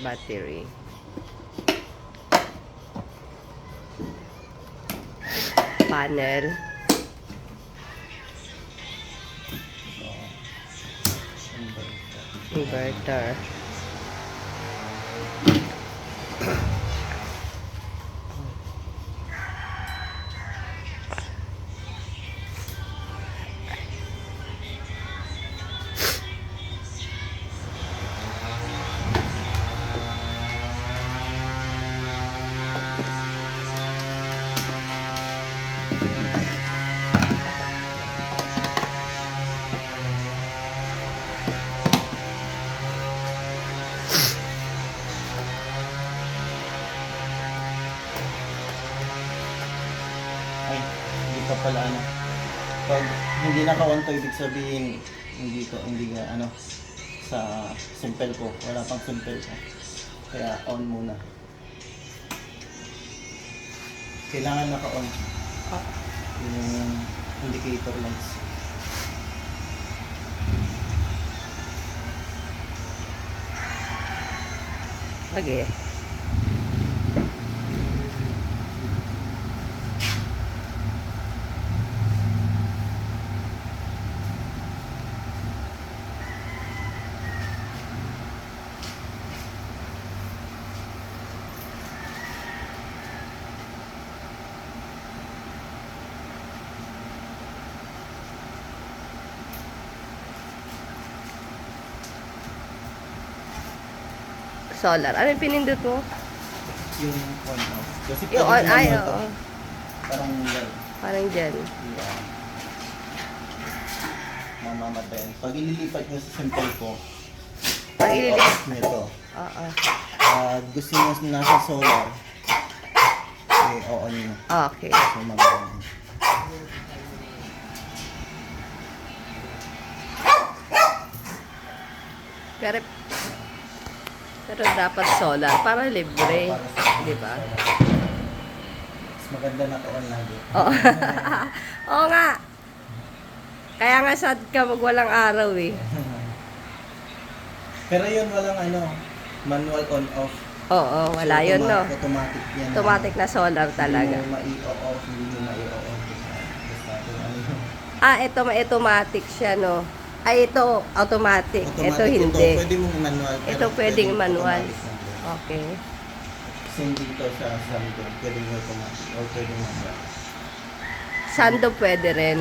battery. Panel. Inverter. Ay, hindi pa pala ano. Pag hindi naka-on to, ibig sabihin hindi ka ano sa simple ko. Wala pang simple ko. Kaya on muna. Kailangan naka-on yung indicator lights. Okay. Solar. Ano yung pinindot mo? Yung on off. Kasi Yung on, ay, manual to. oo. Parang yan. Parang dyan. Yeah. Mamamatayan. Pag ililipat nyo sa simple ko, Pag ililipat. off nito. Oo. Gusto nyo nasa solar, eh, on nyo. Okay. So, mag-on. Pero dapat solar para libre. Di ba? Mas maganda na on lagi. Oo. Oo nga. Kaya nga sad ka mag walang araw eh. Pero yun, walang ano, manual on-off. Oo, wala yun no. Automatic yan. Automatic na solar talaga. Hindi mo mai-off, hindi mo mai-on. Basta kung ano yun. Ah, ito may automatic siya no. Ay, ito automatic. Ito hindi. Ito pwede mong manual. pero Ito pwedeng manual. automatic na din. Okay. Same dito sa Samsung. Pwedeng automatic o pwedeng manual. Sando pwede rin.